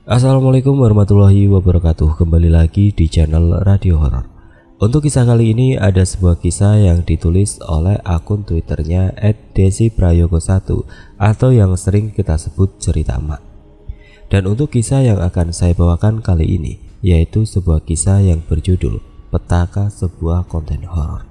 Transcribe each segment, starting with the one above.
Assalamualaikum warahmatullahi wabarakatuh. Kembali lagi di channel Radio Horor. Untuk kisah kali ini ada sebuah kisah yang ditulis oleh akun Twitternya @desiprayogo1 atau yang sering kita sebut cerita emak. Dan untuk kisah yang akan saya bawakan kali ini yaitu sebuah kisah yang berjudul Petaka Sebuah Konten Horor.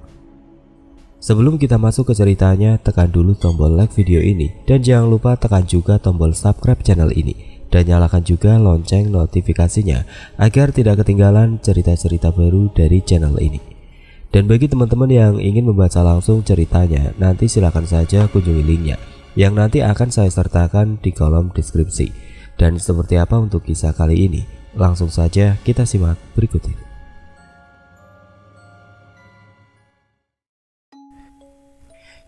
Sebelum kita masuk ke ceritanya, tekan dulu tombol like video ini dan jangan lupa tekan juga tombol subscribe channel ini. Dan nyalakan juga lonceng notifikasinya agar tidak ketinggalan cerita-cerita baru dari channel ini. Dan bagi teman-teman yang ingin membaca langsung ceritanya, nanti silakan saja kunjungi linknya yang nanti akan saya sertakan di kolom deskripsi. Dan seperti apa untuk kisah kali ini? Langsung saja kita simak berikut ini.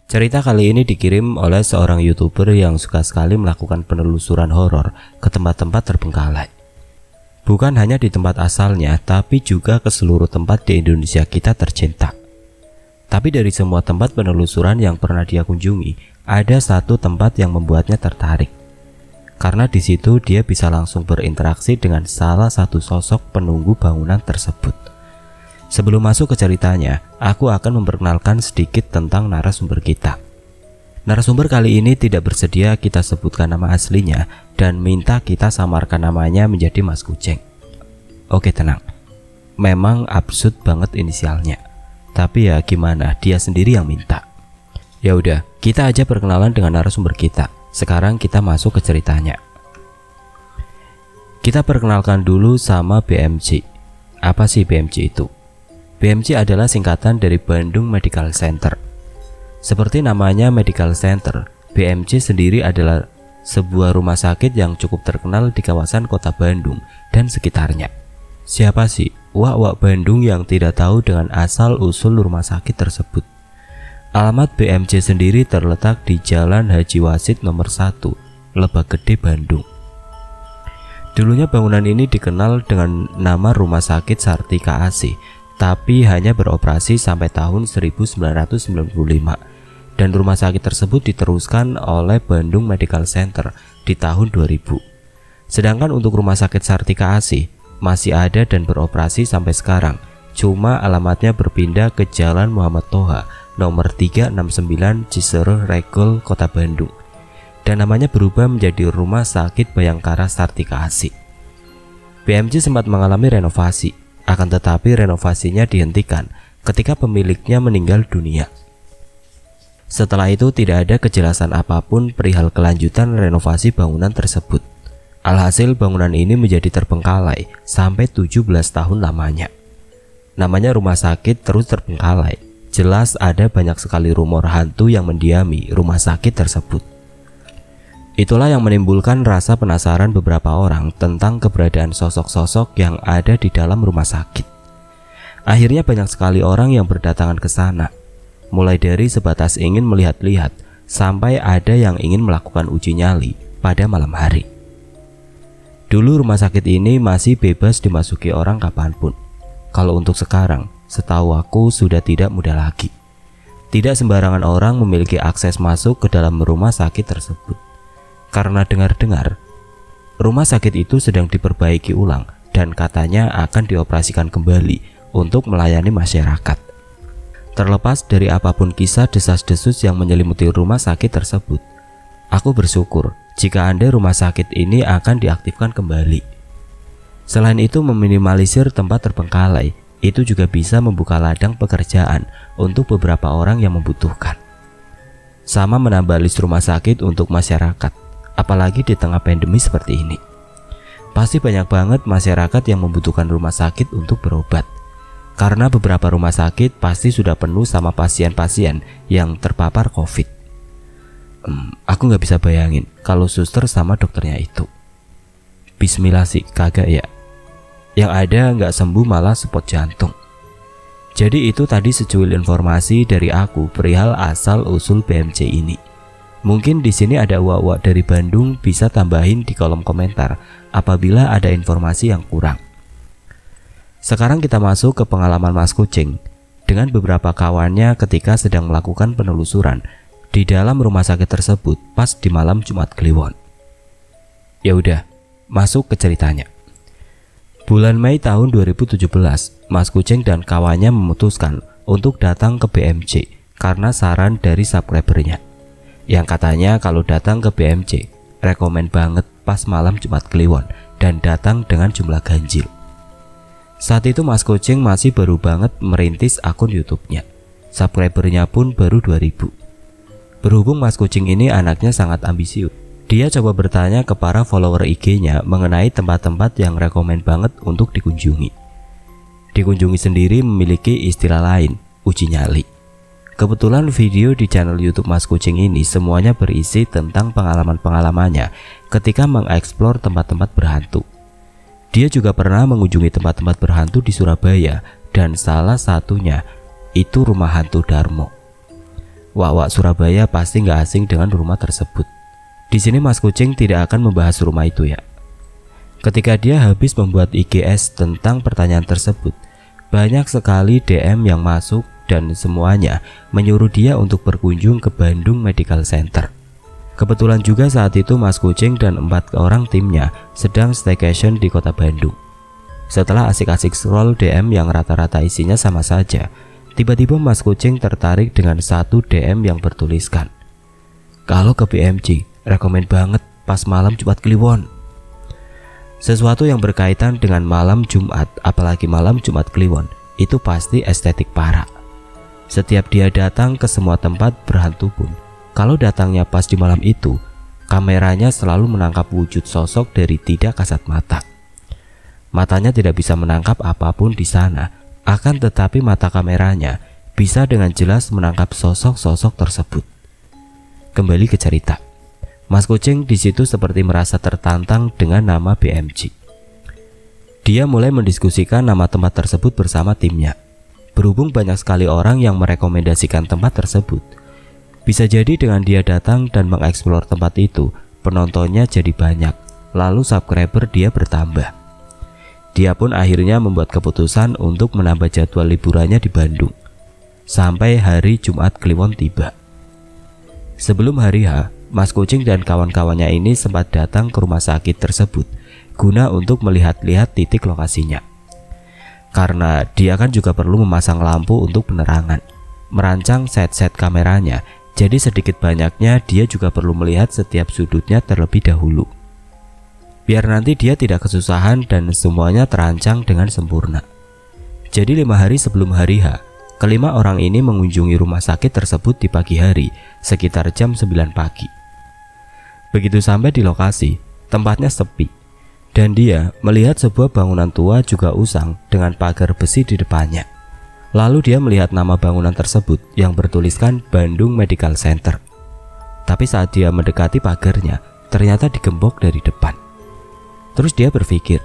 Cerita kali ini dikirim oleh seorang YouTuber yang suka sekali melakukan penelusuran horor ke tempat-tempat terbengkalai. Bukan hanya di tempat asalnya, tapi juga ke seluruh tempat di Indonesia kita tercinta. Tapi dari semua tempat penelusuran yang pernah dia kunjungi, ada satu tempat yang membuatnya tertarik. Karena di situ dia bisa langsung berinteraksi dengan salah satu sosok penunggu bangunan tersebut. Sebelum masuk ke ceritanya, aku akan memperkenalkan sedikit tentang narasumber kita. Narasumber kali ini tidak bersedia kita sebutkan nama aslinya dan minta kita samarkan namanya menjadi Mas Kucing. Oke, tenang. Memang absurd banget inisialnya. Tapi ya gimana, dia sendiri yang minta. Ya udah, kita aja perkenalan dengan narasumber kita. Sekarang kita masuk ke ceritanya. Kita perkenalkan dulu sama BMC. Apa sih BMC itu? BMC adalah singkatan dari Bandung Medical Center. Seperti namanya Medical Center, BMC sendiri adalah sebuah rumah sakit yang cukup terkenal di kawasan kota Bandung dan sekitarnya. Siapa sih wak-wak Bandung yang tidak tahu dengan asal-usul rumah sakit tersebut? Alamat BMC sendiri terletak di Jalan Haji Wasit nomor 1, Lebak Gede, Bandung. Dulunya bangunan ini dikenal dengan nama Rumah Sakit Sartika AC, tapi hanya beroperasi sampai tahun 1995 dan rumah sakit tersebut diteruskan oleh Bandung Medical Center di tahun 2000. Sedangkan untuk rumah sakit Sartika AC masih ada dan beroperasi sampai sekarang, cuma alamatnya berpindah ke Jalan Muhammad Toha nomor 369 Cisereh Regol, Kota Bandung, dan namanya berubah menjadi Rumah Sakit Bayangkara Sartika AC. BMC sempat mengalami renovasi, akan tetapi renovasinya dihentikan ketika pemiliknya meninggal dunia. Setelah itu tidak ada kejelasan apapun perihal kelanjutan renovasi bangunan tersebut. Alhasil bangunan ini menjadi terbengkalai sampai 17 tahun lamanya. Namanya rumah sakit terus terbengkalai. Jelas ada banyak sekali rumor hantu yang mendiami rumah sakit tersebut. Itulah yang menimbulkan rasa penasaran beberapa orang tentang keberadaan sosok-sosok yang ada di dalam rumah sakit. Akhirnya banyak sekali orang yang berdatangan ke sana, mulai dari sebatas ingin melihat-lihat sampai ada yang ingin melakukan uji nyali pada malam hari. Dulu rumah sakit ini masih bebas dimasuki orang kapanpun. Kalau untuk sekarang, setahu aku sudah tidak mudah lagi. Tidak sembarangan orang memiliki akses masuk ke dalam rumah sakit tersebut. Karena dengar-dengar, rumah sakit itu sedang diperbaiki ulang dan katanya akan dioperasikan kembali untuk melayani masyarakat. Terlepas dari apapun kisah desas-desus yang menyelimuti rumah sakit tersebut, aku bersyukur jika andai rumah sakit ini akan diaktifkan kembali. Selain itu, meminimalisir tempat terbengkalai itu juga bisa membuka ladang pekerjaan untuk beberapa orang yang membutuhkan. Sama menambah list rumah sakit untuk masyarakat. Apalagi di tengah pandemi seperti ini. Pasti banyak banget masyarakat yang membutuhkan rumah sakit untuk berobat. Karena beberapa rumah sakit pasti sudah penuh sama pasien-pasien yang terpapar COVID. Aku nggak bisa bayangin kalau suster sama dokternya itu. Bismillah sih, kagak ya. Yang ada nggak sembuh malah spot jantung. Jadi itu tadi secuil informasi dari aku perihal asal-usul BMC ini. Mungkin di sini ada wak-wak dari Bandung bisa tambahin di kolom komentar apabila ada informasi yang kurang. Sekarang kita masuk ke pengalaman Mas Kucing dengan beberapa kawannya ketika sedang melakukan penelusuran di dalam rumah sakit tersebut pas di malam Jumat Kliwon. Ya udah, Masuk ke ceritanya. Bulan Mei tahun 2017, Mas Kucing dan kawannya memutuskan untuk datang ke BMC karena saran dari subscribernya yang katanya kalau datang ke BMC rekomen banget pas malam Jumat Kliwon dan datang dengan jumlah ganjil. Saat itu Mas Kucing masih baru banget merintis akun YouTube-nya. Subscribernya pun baru 2000. Berhubung Mas Kucing ini anaknya sangat ambisius, dia coba bertanya ke para follower IG-nya mengenai tempat-tempat yang rekomen banget untuk dikunjungi. Dikunjungi sendiri memiliki istilah lain, uji nyali. Kebetulan video di channel YouTube Mas Kucing ini semuanya berisi tentang pengalaman-pengalamannya ketika mengeksplor tempat-tempat berhantu. Dia juga pernah mengunjungi tempat-tempat berhantu di Surabaya dan salah satunya itu rumah hantu Darmo. Wak-wak Surabaya pasti nggak asing dengan rumah tersebut. Di sini Mas Kucing tidak akan membahas rumah itu ya. Ketika dia habis membuat IGS tentang pertanyaan tersebut, banyak sekali DM yang masuk dan semuanya menyuruh dia untuk berkunjung ke Bandung Medical Center. Kebetulan juga saat itu Mas Kucing dan 4 orang timnya sedang staycation di kota Bandung. Setelah asik-asik scroll DM yang rata-rata isinya sama saja, tiba-tiba Mas Kucing tertarik dengan satu DM yang bertuliskan, "Kalau ke BMC, rekomen banget pas malam Jumat Kliwon." Sesuatu yang berkaitan dengan malam Jumat, apalagi malam Jumat Kliwon, itu pasti estetik parah. Setiap dia datang ke semua tempat berhantu pun, kalau datangnya pas di malam itu, kameranya selalu menangkap wujud sosok dari tidak kasat mata. Matanya tidak bisa menangkap apapun di sana, akan tetapi mata kameranya bisa dengan jelas menangkap sosok-sosok tersebut. Kembali ke cerita. Mas Kucing di situ seperti merasa tertantang dengan nama BMC. Dia mulai mendiskusikan nama tempat tersebut bersama timnya. Berhubung banyak sekali orang yang merekomendasikan tempat tersebut, bisa jadi dengan dia datang dan mengeksplor tempat itu, penontonnya jadi banyak, lalu subscriber dia bertambah. Dia pun akhirnya membuat keputusan untuk menambah jadwal liburannya di Bandung sampai hari Jumat Kliwon tiba. Sebelum hari H, Mas Kucing dan kawan-kawannya ini sempat datang ke rumah sakit tersebut guna untuk melihat-lihat titik lokasinya. Karena dia kan juga perlu memasang lampu untuk penerangan, merancang set-set kameranya, jadi sedikit banyaknya dia juga perlu melihat setiap sudutnya terlebih dahulu. Biar nanti dia tidak kesusahan dan semuanya terancang dengan sempurna. Jadi 5 hari sebelum hari H, kelima orang ini mengunjungi rumah sakit tersebut di pagi hari sekitar jam 9 pagi. Begitu sampai di lokasi, tempatnya sepi dan dia melihat sebuah bangunan tua juga usang dengan pagar besi di depannya. Lalu dia melihat nama bangunan tersebut yang bertuliskan Bandung Medical Center. Tapi saat dia mendekati pagarnya, ternyata digembok dari depan. Terus dia berpikir,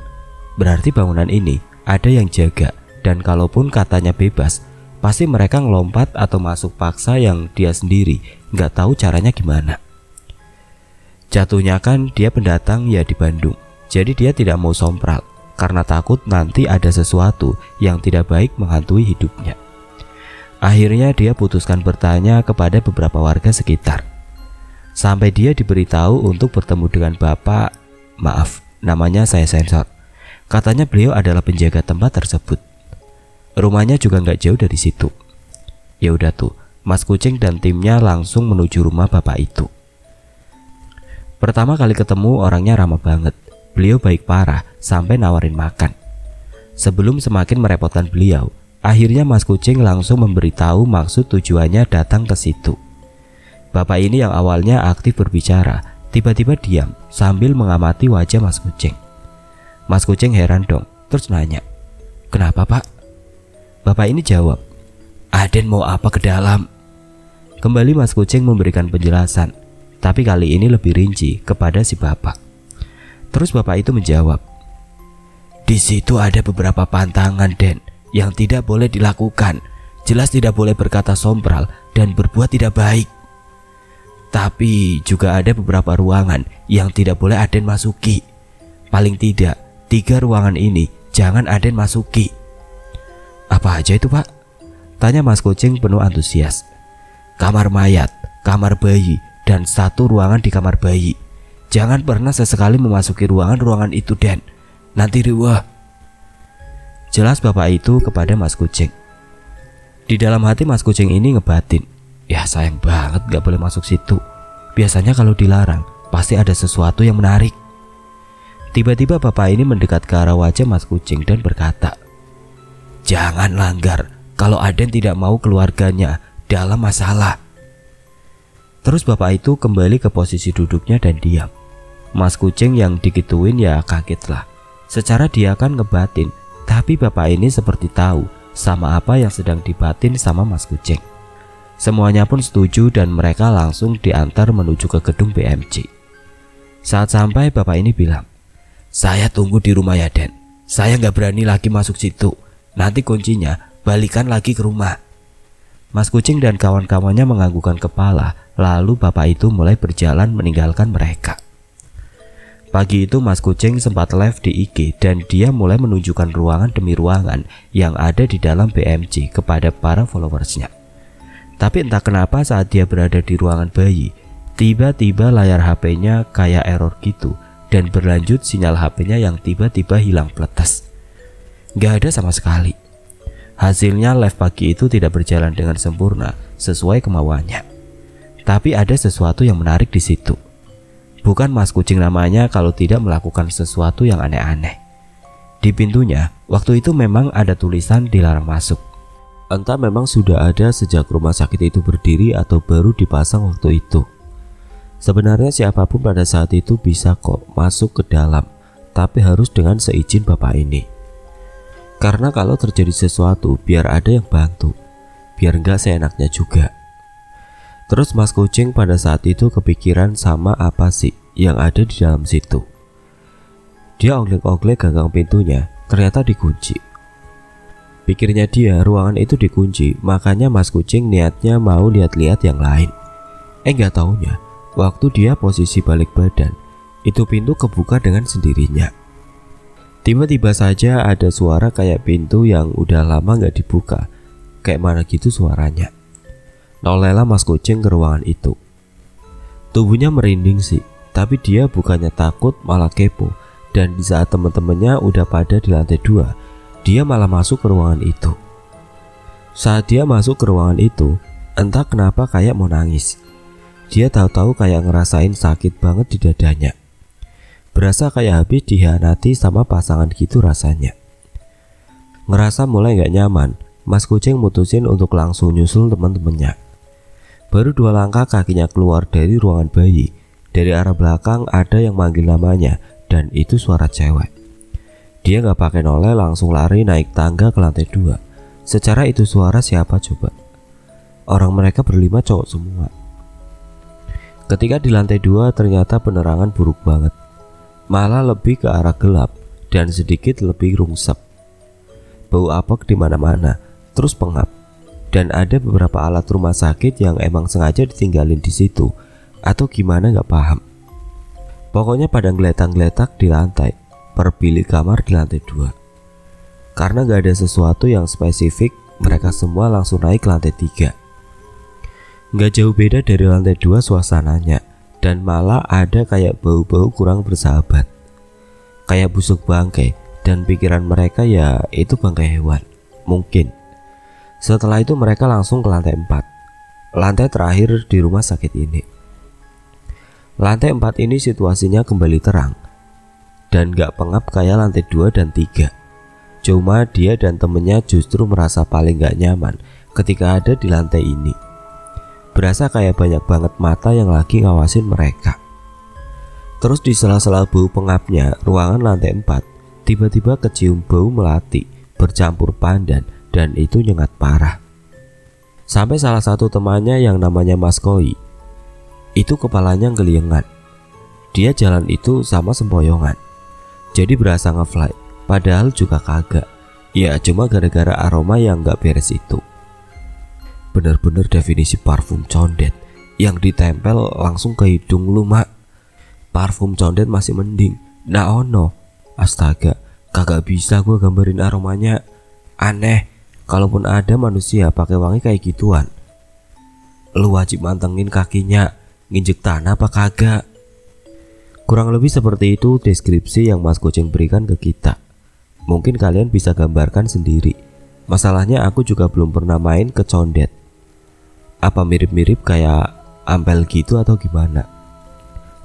berarti bangunan ini ada yang jaga dan kalaupun katanya bebas, pasti mereka ngelompat atau masuk paksa yang dia sendiri nggak tahu caranya gimana. Jatuhnya kan dia pendatang ya di Bandung, jadi dia tidak mau sompral karena takut nanti ada sesuatu yang tidak baik menghantui hidupnya. Akhirnya dia putuskan bertanya kepada beberapa warga sekitar. Sampai dia diberitahu untuk bertemu dengan bapak, maaf, namanya saya sensor. Katanya beliau adalah penjaga tempat tersebut. Rumahnya juga nggak jauh dari situ. Ya udah tuh, Mas Kucing dan timnya langsung menuju rumah bapak itu. Pertama kali ketemu orangnya ramah banget. Beliau baik parah sampai nawarin makan. Sebelum semakin merepotkan beliau, akhirnya Mas Kucing langsung memberitahu maksud tujuannya datang ke situ. Bapak ini yang awalnya aktif berbicara, tiba-tiba diam sambil mengamati wajah Mas Kucing. Mas Kucing heran dong, terus nanya, "Kenapa Pak?" Bapak ini jawab, "Aden mau apa ke dalam?" Kembali Mas Kucing memberikan penjelasan, tapi kali ini lebih rinci kepada si bapak. Terus bapak itu menjawab, "Di situ ada beberapa pantangan Den yang tidak boleh dilakukan. Jelas tidak boleh berkata sompral dan berbuat tidak baik. Tapi juga ada beberapa ruangan yang tidak boleh Aden masuki. Paling tidak 3 ruangan ini jangan Aden masuki." "Apa aja itu Pak?" tanya Mas Kucing penuh antusias. "Kamar mayat, kamar bayi, dan 1 ruangan di kamar bayi. Jangan pernah sesekali memasuki ruangan itu, Den. Nanti riwah. Jelas bapak itu kepada Mas Kucing. Di dalam hati Mas Kucing ini ngebatin, ya sayang banget gak boleh masuk situ. Biasanya kalau dilarang pasti ada sesuatu yang menarik. Tiba-tiba bapak ini mendekat ke arah wajah Mas Kucing dan berkata, "Jangan langgar kalau Aden tidak mau keluarganya dalam masalah." Terus bapak itu kembali ke posisi duduknya dan diam. Mas Kucing yang digituin ya kaget lah. Secara dia kan ngebatin, tapi bapak ini seperti tahu sama apa yang sedang dibatin sama Mas Kucing. Semuanya pun setuju dan mereka langsung diantar menuju ke gedung BMC. Saat sampai bapak ini bilang, "Saya tunggu di rumah ya, Den. Saya nggak berani lagi masuk situ. Nanti kuncinya balikan lagi ke rumah." Mas Kucing dan kawan-kawannya menganggukkan kepala, lalu bapak itu mulai berjalan meninggalkan mereka. Pagi itu Mas Kucing sempat live di IG dan dia mulai menunjukkan ruangan demi ruangan yang ada di dalam BMC kepada para followersnya. Tapi entah kenapa saat dia berada di ruangan bayi, tiba-tiba layar HP-nya kayak error gitu dan berlanjut sinyal HP-nya yang tiba-tiba hilang pletes. Gak ada sama sekali. Hasilnya live pagi itu tidak berjalan dengan sempurna sesuai kemauannya. Tapi ada sesuatu yang menarik di situ. Bukan Mas Kucing namanya kalau tidak melakukan sesuatu yang aneh-aneh. Di pintunya, waktu itu memang ada tulisan dilarang masuk. Entah memang sudah ada sejak rumah sakit itu berdiri atau baru dipasang waktu itu. Sebenarnya siapapun pada saat itu bisa kok masuk ke dalam, tapi harus dengan seizin bapak ini. Karena kalau terjadi sesuatu biar ada yang bantu, biar enggak seenaknya juga. Terus Mas Kucing pada saat itu kepikiran sama apa sih yang ada di dalam situ. Dia oglek-oglek gagang pintunya, ternyata dikunci. Pikirnya dia ruangan itu dikunci, makanya Mas Kucing niatnya mau lihat-lihat yang lain. Enggak taunya, waktu dia posisi balik badan, itu pintu kebuka dengan sendirinya. Tiba-tiba saja ada suara kayak pintu yang udah lama gak dibuka. Kayak mana gitu suaranya. Nolehlah Mas Kucing ke ruangan itu. Tubuhnya merinding sih, tapi dia bukannya takut malah kepo. Dan di saat teman-temannya udah pada di lantai 2, dia malah masuk ke ruangan itu. Saat dia masuk ke ruangan itu, entah kenapa kayak mau nangis. Dia tahu-tahu kayak ngerasain sakit banget di dadanya. Berasa kayak habis dikhianati sama pasangan gitu rasanya. Ngerasa mulai gak nyaman, Mas Kucing mutusin untuk langsung nyusul teman-temannya. Baru 2 langkah kakinya keluar dari ruangan bayi. Dari arah belakang ada yang manggil namanya, dan itu suara cewek. Dia gak pakai noleh langsung lari naik tangga ke lantai 2. Secara itu suara siapa coba? Orang mereka berlima cowok semua. Ketika di lantai 2 ternyata penerangan buruk banget. Malah lebih ke arah gelap dan sedikit lebih rungsep. Bau apek di mana-mana, terus pengap. Dan ada beberapa alat rumah sakit yang emang sengaja ditinggalin di situ atau gimana gak paham. Pokoknya pada ngeletak-ngeletak di lantai per bilik kamar di lantai 2. Karena gak ada sesuatu yang spesifik, mereka semua langsung naik ke lantai 3. Gak jauh beda dari lantai 2 suasananya. Dan malah ada kayak bau-bau kurang bersahabat. Kayak busuk bangkai. Dan pikiran mereka ya itu bangkai hewan. Mungkin. Setelah itu mereka langsung ke lantai 4. Lantai terakhir di rumah sakit ini. Lantai 4 ini situasinya kembali terang. Dan gak pengap kayak lantai 2 dan 3. Cuma dia dan temennya justru merasa paling gak nyaman ketika ada di lantai ini. Berasa kayak banyak banget mata yang lagi ngawasin mereka. Terus di sela-sela bau pengapnya ruangan lantai 4, tiba-tiba kecium bau melati bercampur pandan dan itu nyengat parah. Sampai salah satu temannya yang namanya Mas Koi, itu kepalanya ngeliengan. Dia jalan itu sama sempoyongan. Jadi berasa ngefly, padahal juga kagak. Ya cuma gara-gara aroma yang gak beres itu. Bener-bener definisi parfum condet yang ditempel langsung ke hidung lu, Mak. Parfum condet masih mending. Nah ono, astaga, kagak bisa gue gambarin aromanya. Aneh, kalaupun ada manusia pakai wangi kayak gituan. Lu wajib mantengin kakinya, nginjek tanah apa kagak. Kurang lebih seperti itu deskripsi yang Mas Kucing berikan ke kita. Mungkin kalian bisa gambarkan sendiri. Masalahnya aku juga belum pernah main ke condet. Apa mirip-mirip kayak ampel gitu atau gimana?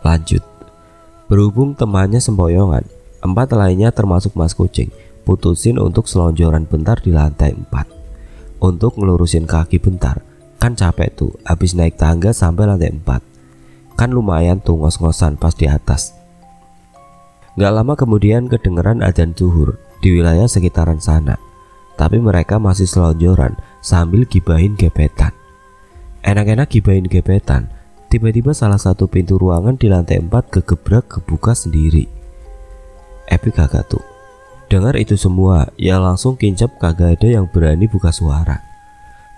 Lanjut. Berhubung temannya sempoyongan, 4 lainnya termasuk Mas Kucing putusin untuk selonjoran bentar di lantai 4 untuk ngelurusin kaki bentar. Kan capek tuh habis naik tangga sampai lantai 4. Kan lumayan tuh ngos-ngosan pas di atas. Gak lama kemudian kedengeran adzan zuhur di wilayah sekitaran sana. Tapi mereka masih selonjoran sambil gibahin gebetan. Enak-enak gibahin gebetan, tiba-tiba salah satu pintu ruangan di lantai 4 kegebrak kebuka sendiri. Epic kagak tuh? Dengar itu semua, ya langsung kincap kagak ada yang berani buka suara.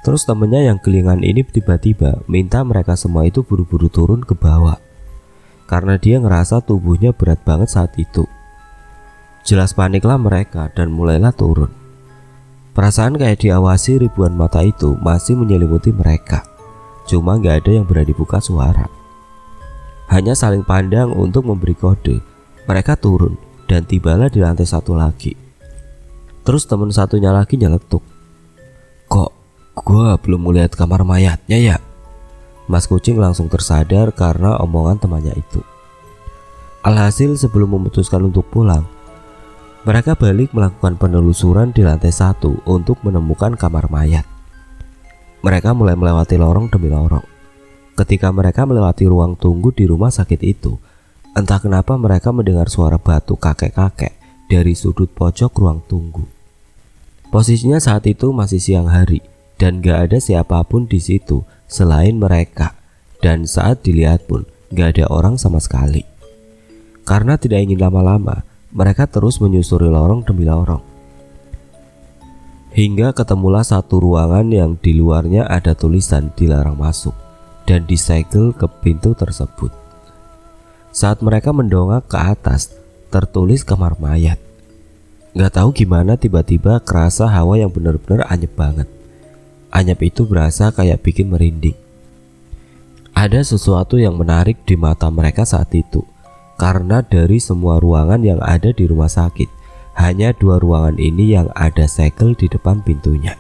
Terus temennya yang gelingan ini tiba-tiba minta mereka semua itu buru-buru turun ke bawah. Karena dia ngerasa tubuhnya berat banget saat itu. Jelas paniklah mereka dan mulailah turun. Perasaan kayak diawasi ribuan mata itu masih menyelimuti mereka. Cuma gak ada yang berani buka suara. Hanya saling pandang untuk memberi kode. Mereka turun dan tibalah di lantai 1 lagi. Terus teman satunya lagi nyeletuk, "Kok gua belum melihat kamar mayatnya ya?" Mas Kucing langsung tersadar karena omongan temannya itu. Alhasil sebelum memutuskan untuk pulang, mereka balik melakukan penelusuran di lantai 1 untuk menemukan kamar mayat. Mereka mulai melewati lorong demi lorong. Ketika mereka melewati ruang tunggu di rumah sakit itu, entah kenapa mereka mendengar suara batuk kakek-kakek dari sudut pojok ruang tunggu. Posisinya saat itu masih siang hari dan gak ada siapapun di situ selain mereka. Dan saat dilihat pun gak ada orang sama sekali. Karena tidak ingin lama-lama, mereka terus menyusuri lorong demi lorong. Hingga ketemulah satu ruangan yang di luarnya ada tulisan dilarang masuk dan disegel ke pintu tersebut. Saat mereka mendongak ke atas, tertulis kamar mayat. Gak tahu gimana tiba-tiba kerasa hawa yang benar-benar anyep banget. Anyep itu berasa kayak bikin merinding. Ada sesuatu yang menarik di mata mereka saat itu. Karena dari semua ruangan yang ada di rumah sakit, hanya 2 ruangan ini yang ada segel di depan pintunya.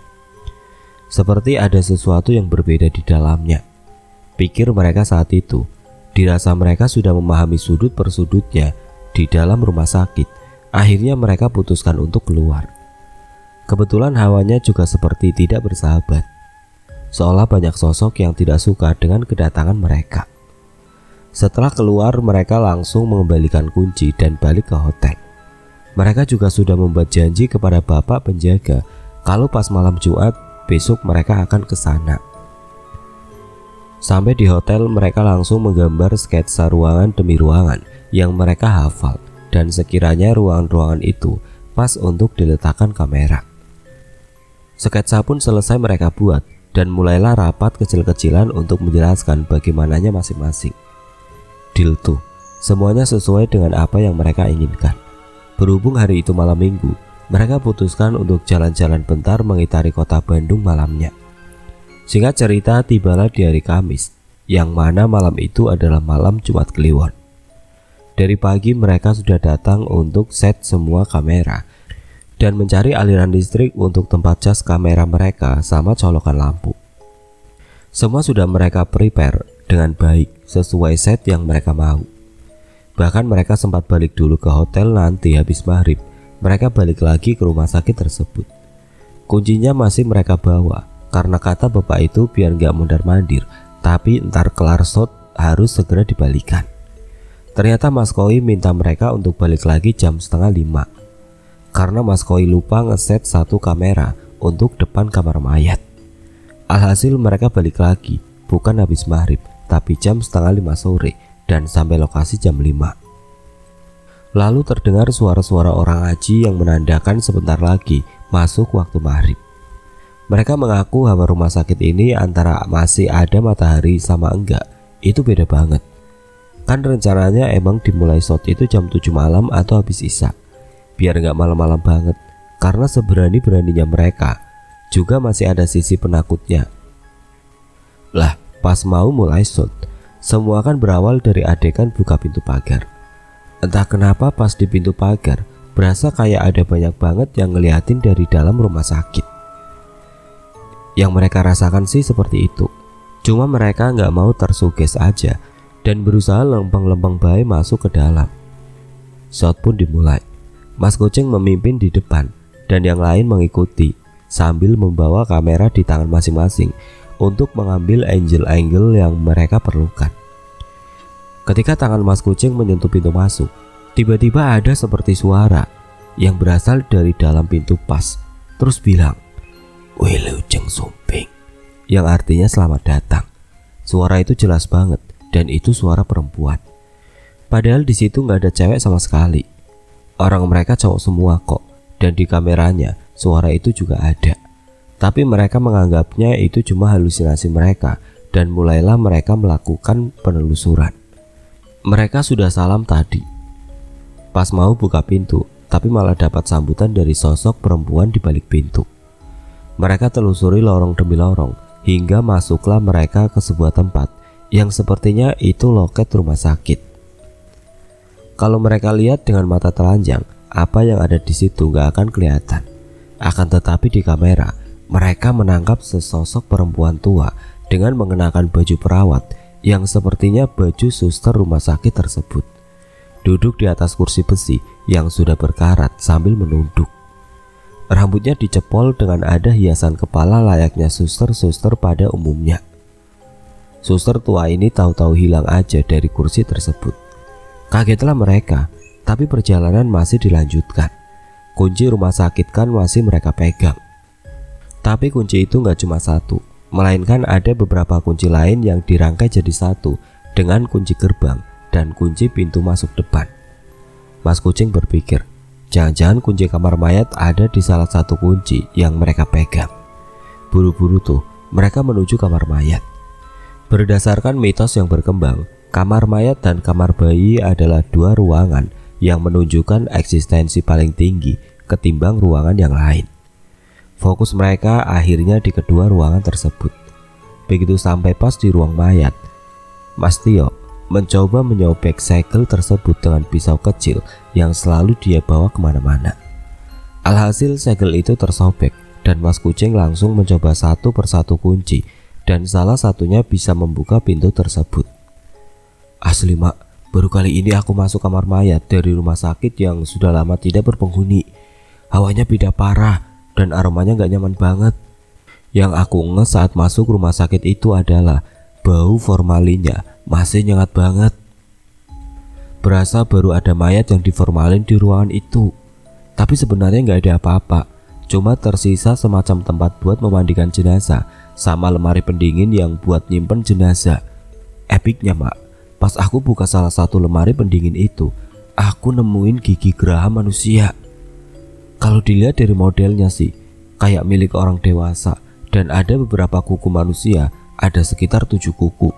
Seperti ada sesuatu yang berbeda di dalamnya. Pikir mereka saat itu. Dirasa mereka sudah memahami sudut per sudutnya di dalam rumah sakit. Akhirnya mereka putuskan untuk keluar. Kebetulan hawanya juga seperti tidak bersahabat. Seolah banyak sosok yang tidak suka dengan kedatangan mereka. Setelah keluar, mereka langsung mengembalikan kunci dan balik ke hotel. Mereka juga sudah membuat janji kepada bapak penjaga kalau pas malam Jumat besok mereka akan ke sana. Sampai di hotel, mereka langsung menggambar sketsa ruangan demi ruangan yang mereka hafal, dan sekiranya ruangan-ruangan itu pas untuk diletakkan kamera. Sketsa pun selesai mereka buat, dan mulailah rapat kecil-kecilan untuk menjelaskan bagaimananya masing-masing. Deal tuh, semuanya sesuai dengan apa yang mereka inginkan. Berhubung hari itu malam minggu, mereka putuskan untuk jalan-jalan bentar mengitari kota Bandung malamnya. Singkat cerita, tibalah di hari Kamis, yang mana malam itu adalah malam Jumat Kliwon. Dari pagi mereka sudah datang untuk set semua kamera dan mencari aliran listrik untuk tempat cas kamera mereka sama colokan lampu. Semua sudah mereka prepare dengan baik sesuai set yang mereka mau. Bahkan mereka sempat balik dulu ke hotel nanti habis maghrib. Mereka balik lagi ke rumah sakit tersebut. Kuncinya masih mereka bawa karena kata bapak itu biar gak mundar-mandir, tapi ntar kelar shot harus segera dibalikan. Ternyata Mas Koi minta mereka untuk balik lagi jam 4:30 karena Mas Koi lupa ngeset satu kamera untuk depan kamar mayat. Alhasil mereka balik lagi bukan habis maghrib, tapi jam 4:30 sore dan sampai lokasi jam 5. Lalu terdengar suara-suara orang ngaji yang menandakan sebentar lagi masuk waktu maghrib. Mereka mengaku hawa rumah sakit ini antara masih ada matahari sama enggak, itu beda banget. Kan rencananya emang dimulai shot itu jam 7 malam atau habis isya, biar enggak malam-malam banget. Karena seberani-beraninya mereka, juga masih ada sisi penakutnya. Lah, pas mau mulai shot, semua kan berawal dari adegan buka pintu pagar. Entah kenapa pas di pintu pagar, berasa kayak ada banyak banget yang ngeliatin dari dalam rumah sakit. Yang mereka rasakan sih seperti itu. Cuma mereka nggak mau tersuges aja dan berusaha lempeng-lempeng bayi masuk ke dalam. Shot pun dimulai. Mas Kucing memimpin di depan dan yang lain mengikuti sambil membawa kamera di tangan masing-masing untuk mengambil angle-angle yang mereka perlukan. Ketika tangan Mas Kucing menyentuh pintu masuk, tiba-tiba ada seperti suara yang berasal dari dalam pintu pas, terus bilang, "Wilujeng Sumping," yang artinya selamat datang. Suara itu jelas banget dan itu suara perempuan. Padahal di situ nggak ada cewek sama sekali. Orang mereka cowok semua kok, dan di kameranya suara itu juga ada. Tapi mereka menganggapnya itu cuma halusinasi mereka dan mulailah mereka melakukan penelusuran. Mereka sudah salam tadi. Pas mau buka pintu, tapi malah dapat sambutan dari sosok perempuan di balik pintu. Mereka telusuri lorong demi lorong hingga masuklah mereka ke sebuah tempat yang sepertinya itu loket rumah sakit. Kalau mereka lihat dengan mata telanjang, apa yang ada di situ gak akan kelihatan. Akan tetapi di kamera, mereka menangkap sesosok perempuan tua dengan mengenakan baju perawat yang sepertinya baju suster rumah sakit tersebut. Duduk di atas kursi besi yang sudah berkarat sambil menunduk. Rambutnya dicepol dengan ada hiasan kepala layaknya suster-suster pada umumnya. Suster tua ini tahu-tahu hilang aja dari kursi tersebut. Kagetlah mereka, tapi perjalanan masih dilanjutkan. Kunci rumah sakit kan masih mereka pegang. Tapi kunci itu nggak cuma satu, melainkan ada beberapa kunci lain yang dirangkai jadi satu dengan kunci gerbang dan kunci pintu masuk depan. Mas Kucing berpikir, jangan-jangan kunci kamar mayat ada di salah satu kunci yang mereka pegang. Buru-buru tuh mereka menuju kamar mayat. Berdasarkan mitos yang berkembang, kamar mayat dan kamar bayi adalah dua ruangan yang menunjukkan eksistensi paling tinggi ketimbang ruangan yang lain. Fokus mereka akhirnya di kedua ruangan tersebut. Begitu sampai pas di ruang mayat, Mas Tio mencoba menyobek segel tersebut dengan pisau kecil yang selalu dia bawa kemana-mana. Alhasil segel itu tersobek dan Mas Kucing langsung mencoba satu persatu kunci dan salah satunya bisa membuka pintu tersebut. Asli mak, baru kali ini aku masuk kamar mayat dari rumah sakit yang sudah lama tidak berpenghuni. Hawanya beda parah dan aromanya gak nyaman banget. Yang aku nges saat masuk rumah sakit itu adalah bau formalinnya masih nyengat banget. Berasa baru ada mayat yang diformalin di ruangan itu. Tapi sebenarnya gak ada apa-apa, cuma tersisa semacam tempat buat memandikan jenazah sama lemari pendingin yang buat nyimpen jenazah. Epicnya mak, pas aku buka salah satu lemari pendingin itu, aku nemuin gigi geraham manusia. Kalau dilihat dari modelnya sih, kayak milik orang dewasa dan ada beberapa kuku manusia, ada sekitar 7 kuku.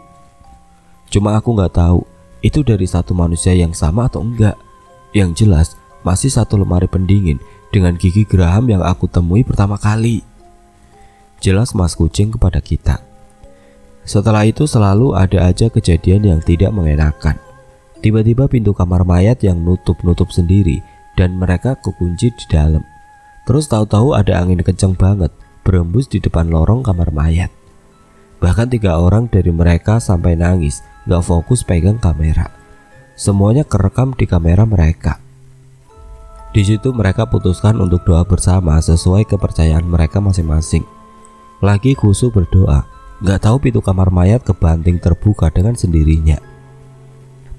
Cuma aku nggak tahu itu dari satu manusia yang sama atau enggak. Yang jelas masih satu lemari pendingin dengan gigi geraham yang aku temui pertama kali. Jelas Mas Kucing kepada kita. Setelah itu selalu ada aja kejadian yang tidak mengenakan. Tiba-tiba pintu kamar mayat yang nutup-nutup sendiri dan mereka kekunci di dalam. Terus tahu-tahu ada angin kenceng banget berembus di depan lorong kamar mayat. Bahkan 3 orang dari mereka sampai nangis gak fokus pegang kamera. Semuanya kerekam di kamera mereka. Di situ mereka putuskan untuk doa bersama sesuai kepercayaan mereka masing-masing. Lagi khusyuk berdoa, gak tahu pintu kamar mayat kebanting terbuka dengan sendirinya.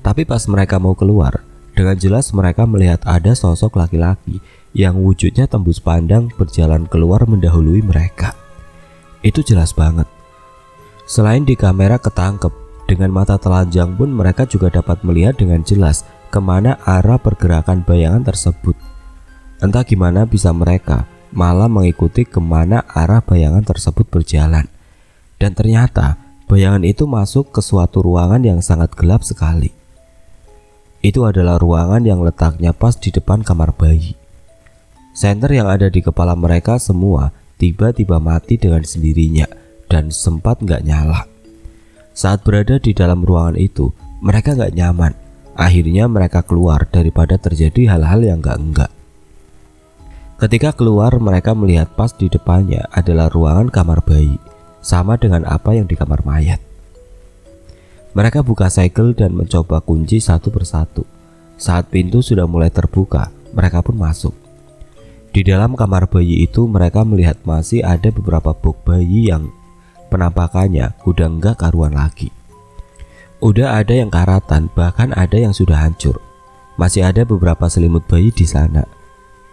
Tapi pas mereka mau keluar, dengan jelas mereka melihat ada sosok laki-laki yang wujudnya tembus pandang berjalan keluar mendahului mereka. Itu jelas banget. Selain di kamera ketangkep, dengan mata telanjang pun mereka juga dapat melihat dengan jelas kemana arah pergerakan bayangan tersebut. Entah gimana bisa mereka malah mengikuti kemana arah bayangan tersebut berjalan. Dan ternyata bayangan itu masuk ke suatu ruangan yang sangat gelap sekali. Itu adalah ruangan yang letaknya pas di depan kamar bayi. Senter yang ada di kepala mereka semua tiba-tiba mati dengan sendirinya dan sempat gak nyala. Saat berada di dalam ruangan itu, mereka gak nyaman. Akhirnya mereka keluar daripada terjadi hal-hal yang enggak. Ketika keluar, mereka melihat pas di depannya adalah ruangan kamar bayi, sama dengan apa yang di kamar mayat. Mereka buka segel dan mencoba kunci satu persatu. Saat pintu sudah mulai terbuka, mereka pun masuk. Di dalam kamar bayi itu mereka melihat masih ada beberapa box bayi yang penampakannya udah enggak karuan lagi. Udah ada yang karatan, bahkan ada yang sudah hancur. Masih ada beberapa selimut bayi di sana.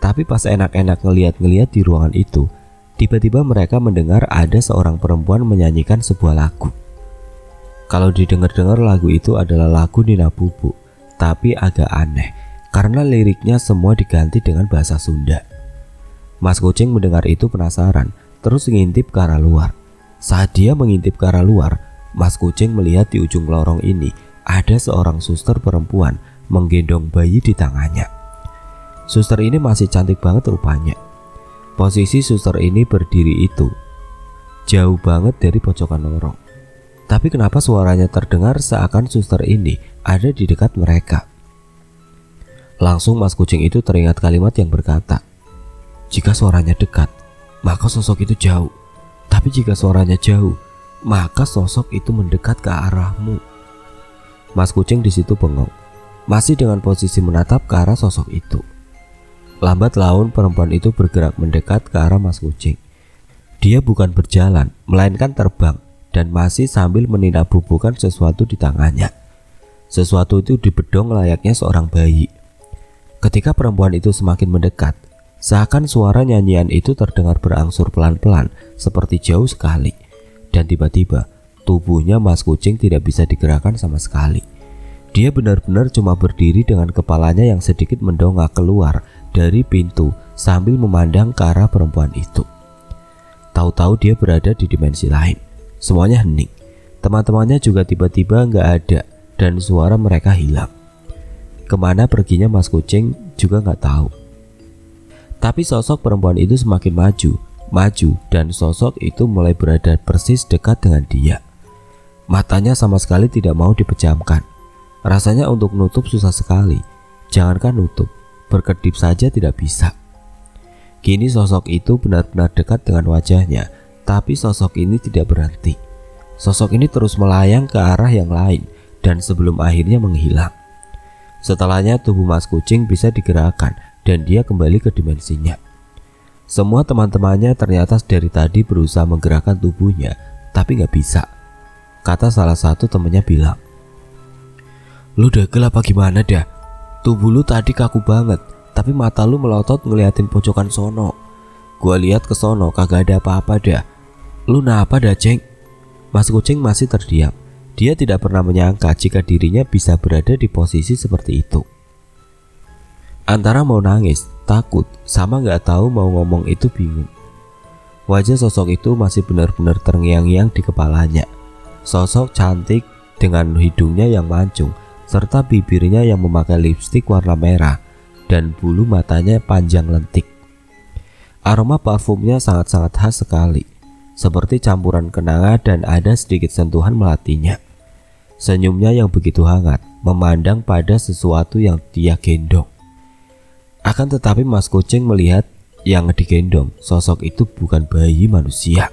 Tapi pas enak-enak ngeliat-ngeliat di ruangan itu, tiba-tiba mereka mendengar ada seorang perempuan menyanyikan sebuah lagu. Kalau didengar-dengar lagu itu adalah lagu Nina Bobo, tapi agak aneh karena liriknya semua diganti dengan bahasa Sunda. Mas Kucing mendengar itu penasaran, terus ngintip ke arah luar. Saat dia mengintip ke arah luar, Mas Kucing melihat di ujung lorong ini ada seorang suster perempuan menggendong bayi di tangannya. Suster ini masih cantik banget rupanya. Posisi suster ini berdiri itu jauh banget dari pojokan lorong. Tapi kenapa suaranya terdengar seakan suster ini ada di dekat mereka? Langsung Mas Kucing itu teringat kalimat yang berkata, "Jika suaranya dekat, maka sosok itu jauh. Tapi jika suaranya jauh, maka sosok itu mendekat ke arahmu." Mas Kucing di situ bengong, masih dengan posisi menatap ke arah sosok itu. Lambat laun perempuan itu bergerak mendekat ke arah Mas Kucing. Dia bukan berjalan, melainkan terbang dan masih sambil meninabobokan sesuatu di tangannya. Sesuatu itu dibedong layaknya seorang bayi. Ketika perempuan itu semakin mendekat, seakan suara nyanyian itu terdengar berangsur pelan-pelan seperti jauh sekali. Dan tiba-tiba tubuhnya Mas Kucing tidak bisa digerakkan sama sekali. Dia benar-benar cuma berdiri dengan kepalanya yang sedikit mendongak keluar dari pintu sambil memandang ke arah perempuan itu. Tahu-tahu dia berada di dimensi lain. Semuanya hening. Teman-temannya juga tiba-tiba nggak ada dan suara mereka hilang. Kemana perginya Mas Kucing juga nggak tahu. Tapi sosok perempuan itu semakin maju dan sosok itu mulai berada persis dekat dengan dia. Matanya sama sekali tidak mau dipejamkan. Rasanya untuk nutup susah sekali. Jangankan nutup, berkedip saja tidak bisa. Kini sosok itu benar-benar dekat dengan wajahnya, tapi sosok ini tidak berhenti. Sosok ini terus melayang ke arah yang lain dan sebelum akhirnya menghilang. Setelahnya tubuh Mas Kucing bisa digerakkan dan dia kembali ke dimensinya. Semua teman-temannya ternyata dari tadi berusaha menggerakkan tubuhnya, tapi gak bisa. Kata salah satu temannya bilang, "Lu degel apa gimana dah? Tubuh lu tadi kaku banget, tapi mata lu melotot ngeliatin pojokan sono. Gua lihat ke sono kagak ada apa-apa dah. Lu napa dah, Ceng?" Mas Kucing masih terdiam. Dia tidak pernah menyangka jika dirinya bisa berada di posisi seperti itu. Antara mau nangis, takut, sama gak tahu mau ngomong itu bingung. Wajah sosok itu masih benar-benar terngiang-ngiang di kepalanya. Sosok cantik dengan hidungnya yang mancung, serta bibirnya yang memakai lipstik warna merah, dan bulu matanya panjang lentik. Aroma parfumnya sangat-sangat khas sekali, seperti campuran kenanga dan ada sedikit sentuhan melatinya. Senyumnya yang begitu hangat, memandang pada sesuatu yang dia gendong. Akan tetapi Mas Kucing melihat yang digendong sosok itu bukan bayi manusia,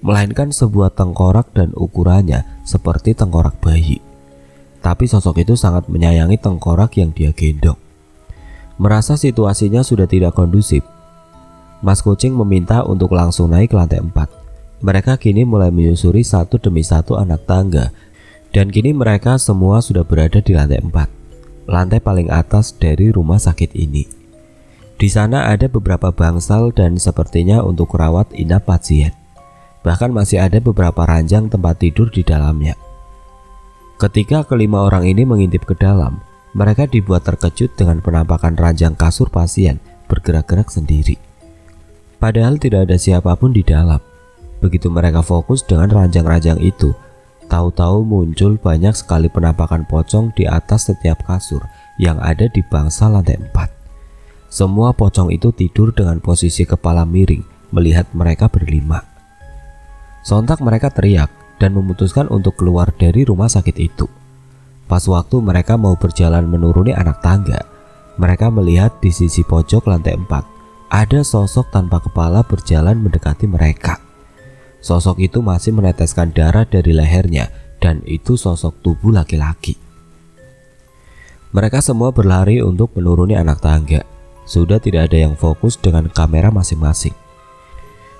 melainkan sebuah tengkorak dan ukurannya seperti tengkorak bayi. Tapi sosok itu sangat menyayangi tengkorak yang dia gendong. Merasa situasinya sudah tidak kondusif, Mas Kucing meminta untuk langsung naik ke lantai 4. Mereka kini mulai menyusuri satu demi satu anak tangga, dan kini mereka semua sudah berada di lantai 4, lantai paling atas dari rumah sakit ini. Di sana ada beberapa bangsal dan sepertinya untuk rawat inap pasien. Bahkan masih ada beberapa ranjang tempat tidur di dalamnya. Ketika kelima orang ini mengintip ke dalam, mereka dibuat terkejut dengan penampakan ranjang kasur pasien bergerak-gerak sendiri. Padahal tidak ada siapapun di dalam. Begitu mereka fokus dengan ranjang-ranjang itu, tahu-tahu muncul banyak sekali penampakan pocong di atas setiap kasur yang ada di bangsal lantai 4. Semua pocong itu tidur dengan posisi kepala miring melihat mereka berlima. Sontak mereka teriak dan memutuskan untuk keluar dari rumah sakit itu. Pas waktu mereka mau berjalan menuruni anak tangga, mereka melihat di sisi pojok lantai 4 ada sosok tanpa kepala berjalan mendekati mereka. Sosok itu masih meneteskan darah dari lehernya dan itu sosok tubuh laki-laki. Mereka semua berlari untuk menuruni anak tangga. Sudah tidak ada yang fokus dengan kamera masing-masing.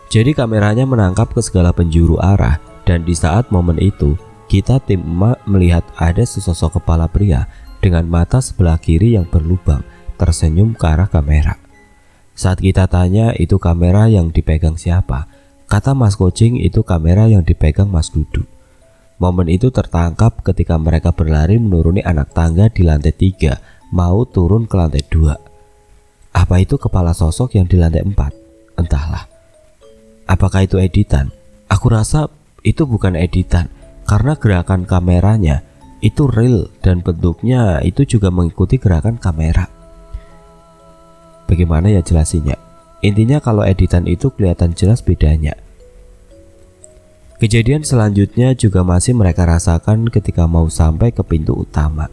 Jadi kameranya menangkap ke segala penjuru arah dan di saat momen itu kita tim emak melihat ada sesosok kepala pria dengan mata sebelah kiri yang berlubang tersenyum ke arah kamera. Saat kita tanya itu kamera yang dipegang siapa, kata Mas Kucing itu kamera yang dipegang Mas Dudu. Momen itu tertangkap ketika mereka berlari menuruni anak tangga di lantai 3 mau turun ke lantai 2. Apa itu kepala sosok yang di lantai 4? Entahlah. Apakah itu editan? Aku rasa itu bukan editan karena gerakan kameranya itu real dan bentuknya itu juga mengikuti gerakan kamera. Bagaimana ya jelasinnya? Intinya kalau editan itu kelihatan jelas bedanya. Kejadian selanjutnya juga masih mereka rasakan ketika mau sampai ke pintu utama.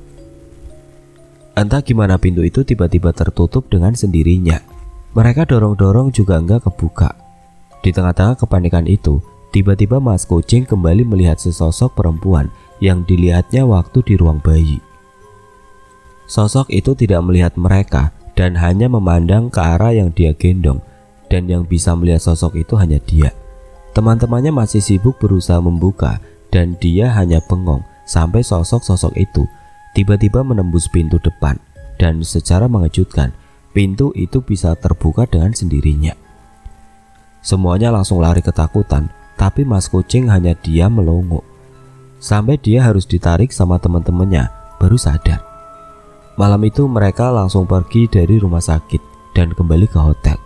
Entah gimana pintu itu tiba-tiba tertutup dengan sendirinya. Mereka dorong-dorong juga enggak kebuka. Di tengah-tengah kepanikan itu, tiba-tiba Mas Kucing kembali melihat sesosok perempuan yang dilihatnya waktu di ruang bayi. Sosok itu tidak melihat mereka dan hanya memandang ke arah yang dia gendong, dan yang bisa melihat sosok itu hanya dia. Teman-temannya masih sibuk berusaha membuka dan dia hanya bengong sampai sosok-sosok itu tiba-tiba menembus pintu depan dan secara mengejutkan pintu itu bisa terbuka dengan sendirinya. Semuanya langsung lari ketakutan, tapi Mas Kucing hanya diam melongo. Sampai dia harus ditarik sama teman-temannya baru sadar. Malam itu mereka langsung pergi dari rumah sakit dan kembali ke hotel.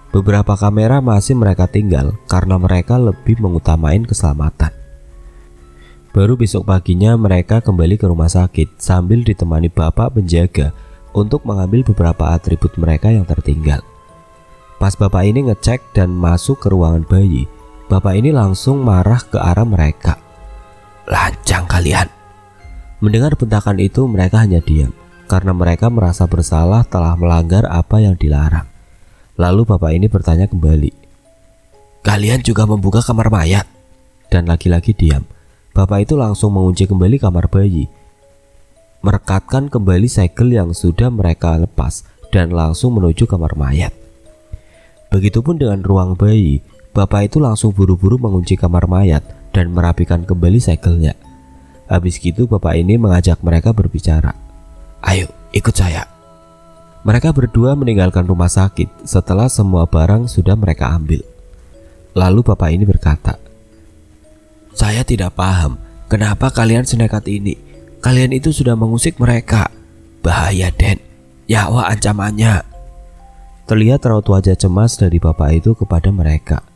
Beberapa kamera masih mereka tinggal karena mereka lebih mengutamain keselamatan. Baru besok paginya mereka kembali ke rumah sakit sambil ditemani bapak penjaga untuk mengambil beberapa atribut mereka yang tertinggal. Pas bapak ini ngecek dan masuk ke ruangan bayi, bapak ini langsung marah ke arah mereka. "Lancang kalian!" Mendengar bentakan itu mereka hanya diam karena mereka merasa bersalah telah melanggar apa yang dilarang. Lalu bapak ini bertanya kembali, "Kalian juga membuka kamar mayat?" Dan lagi-lagi diam. Bapak itu langsung mengunci kembali kamar bayi, merekatkan kembali segel yang sudah mereka lepas dan langsung menuju kamar mayat. Begitupun dengan ruang bayi, bapak itu langsung buru-buru mengunci kamar mayat dan merapikan kembali segelnya. Habis gitu bapak ini mengajak mereka berbicara. "Ayo ikut saya." Mereka berdua meninggalkan rumah sakit setelah semua barang sudah mereka ambil. Lalu bapak ini berkata, "Saya tidak paham kenapa kalian senekat ini. Kalian itu sudah mengusik mereka. Bahaya Den, nyawa ancamannya." Terlihat raut wajah cemas dari bapak itu kepada mereka.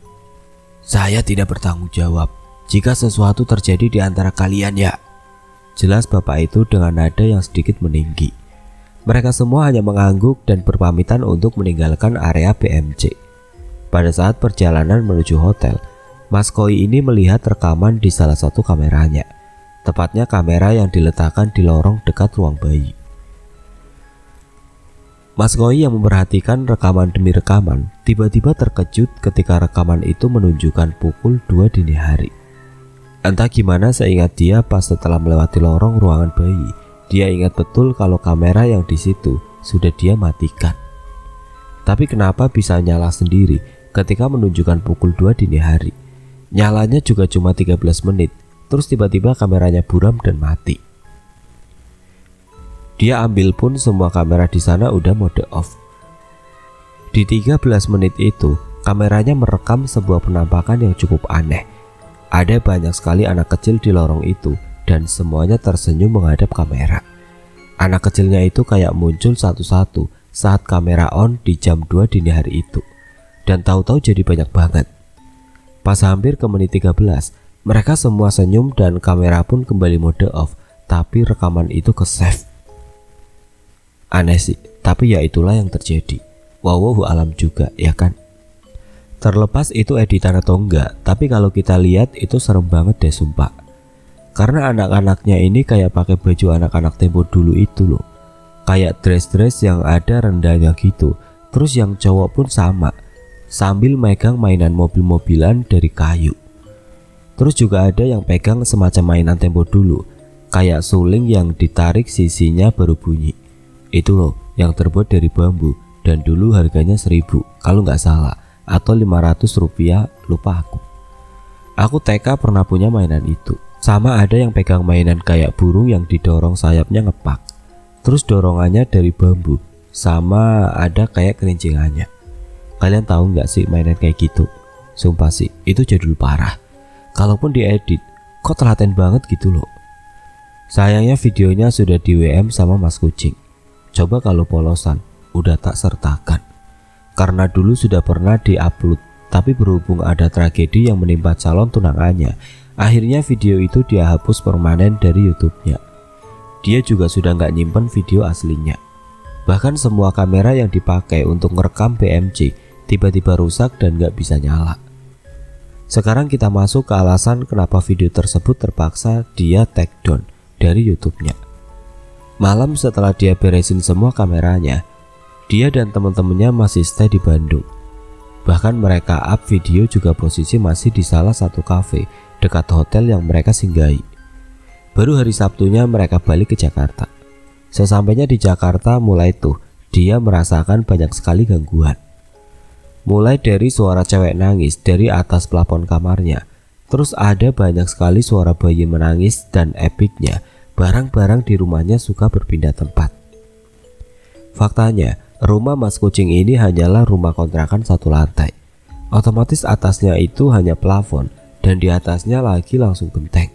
"Saya tidak bertanggung jawab jika sesuatu terjadi di antara kalian ya." Jelas bapak itu dengan nada yang sedikit meninggi. Mereka semua hanya mengangguk dan berpamitan untuk meninggalkan area PMC. Pada saat perjalanan menuju hotel, Mas Koi ini melihat rekaman di salah satu kameranya. Tepatnya kamera yang diletakkan di lorong dekat ruang bayi. Mas Koi yang memperhatikan rekaman demi rekaman tiba-tiba terkejut ketika rekaman itu menunjukkan pukul 2 dini hari. Entah gimana seingat dia pas setelah melewati lorong ruangan bayi, dia ingat betul kalau kamera yang di situ sudah dia matikan. Tapi kenapa bisa nyala sendiri ketika menunjukkan pukul 2 dini hari? Nyalanya juga cuma 13 menit, terus tiba-tiba kameranya buram dan mati. Dia ambil pun semua kamera di sana udah mode off. Di 13 menit itu, kameranya merekam sebuah penampakan yang cukup aneh. Ada banyak sekali anak kecil di lorong itu dan semuanya tersenyum menghadap kamera. Anak kecilnya itu kayak muncul satu-satu saat kamera on di jam 2 dini hari itu. Dan tahu-tahu jadi banyak banget. Pas hampir ke menit 13, mereka semua senyum dan kamera pun kembali mode off, tapi rekaman itu ke save. Aneh sih, tapi ya itulah yang terjadi. Wallahu alam juga, ya kan? Terlepas itu editan atau enggak, tapi kalau kita lihat itu serem banget deh sumpah. Karena anak-anaknya ini kayak pakai baju anak-anak tempo dulu itu loh. Kayak dress-dress yang ada rendahnya gitu. Terus yang cowok pun sama, sambil megang mainan mobil-mobilan dari kayu. Terus juga ada yang pegang semacam mainan tempo dulu, kayak suling yang ditarik sisinya baru bunyi. Itu loh, yang terbuat dari bambu, dan dulu harganya 1.000 kalau nggak salah, atau 500 rupiah, lupa aku. Aku TK pernah punya mainan itu. Sama ada yang pegang mainan kayak burung yang didorong sayapnya ngepak, terus dorongannya dari bambu. Sama ada kayak kerincingannya. Kalian tahu nggak sih mainan kayak gitu? Sumpah sih, itu jadul parah. Kalaupun diedit, kok telaten banget gitu loh. Sayangnya videonya sudah di WM sama Mas Kucing. Coba kalau polosan, udah tak sertakan. Karena dulu sudah pernah diupload, tapi berhubung ada tragedi yang menimpa calon tunangannya, akhirnya video itu dia hapus permanen dari YouTube-nya. Dia juga sudah nggak nyimpen video aslinya. Bahkan semua kamera yang dipakai untuk merekam BMC tiba-tiba rusak dan nggak bisa nyala. Sekarang kita masuk ke alasan kenapa video tersebut terpaksa dia take down dari YouTube-nya. Malam setelah dia beresin semua kameranya, dia dan teman-temannya masih stay di Bandung. Bahkan mereka up video juga posisi masih di salah satu cafe dekat hotel yang mereka singgahi. Baru hari Sabtunya mereka balik ke Jakarta. Sesampainya di Jakarta mulai tuh dia merasakan banyak sekali gangguan. Mulai dari suara cewek nangis dari atas plafon kamarnya, terus ada banyak sekali suara bayi menangis, dan epicnya barang-barang di rumahnya suka berpindah tempat. Faktanya, rumah Mas Kucing ini hanyalah rumah kontrakan 1 lantai. Otomatis atasnya itu hanya plafon dan di atasnya lagi langsung genteng.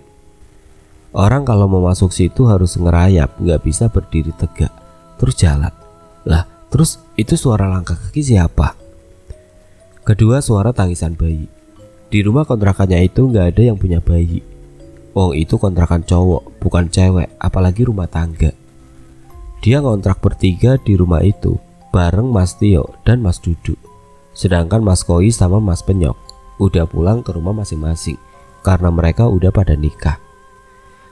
Orang kalau mau masuk situ harus ngerayap, nggak bisa berdiri tegak, terus jalan. Lah, terus itu suara langkah kaki siapa? Kedua, suara tangisan bayi. Di rumah kontrakannya itu nggak ada yang punya bayi. Oh, itu kontrakan cowok, bukan cewek, apalagi rumah tangga. Dia ngontrak bertiga di rumah itu, bareng Mas Tio dan Mas Dudu. Sedangkan Mas Koi sama Mas Penyok udah pulang ke rumah masing-masing, karena mereka udah pada nikah.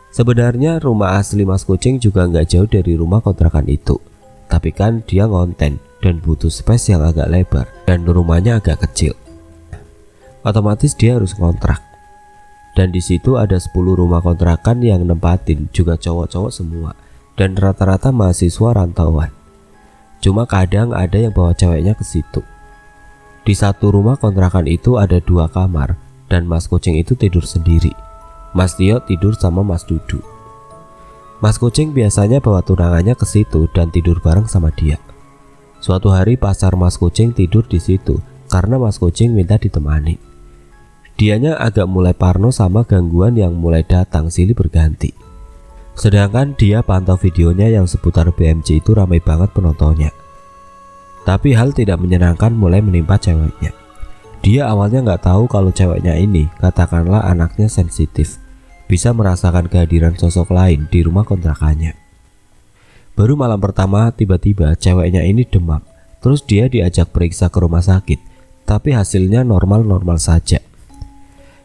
Sebenarnya rumah asli Mas Kucing juga nggak jauh dari rumah kontrakan itu. Tapi kan dia ngonten dan butuh space yang agak lebar, dan rumahnya agak kecil. Otomatis dia harus kontrak. Dan di situ ada 10 rumah kontrakan yang nempatin juga cowok-cowok semua, dan rata-rata mahasiswa rantauan. Cuma kadang ada yang bawa ceweknya ke situ. Di satu rumah kontrakan itu ada 2 kamar, dan Mas Kucing itu tidur sendiri. Mas Tio tidur sama Mas Dudu. Mas Kucing biasanya bawa tunangannya ke situ dan tidur bareng sama dia. Suatu hari pacar Mas Kucing tidur di situ karena Mas Kucing minta ditemani. Dianya agak mulai parno sama gangguan yang mulai datang silih berganti. Sedangkan dia pantau videonya yang seputar BMC itu ramai banget penontonnya. Tapi hal tidak menyenangkan mulai menimpa ceweknya. Dia awalnya nggak tahu kalau ceweknya ini, katakanlah anaknya sensitif, bisa merasakan kehadiran sosok lain di rumah kontrakannya. Baru malam pertama tiba-tiba ceweknya ini demam. Terus dia diajak periksa ke rumah sakit, tapi hasilnya normal-normal saja.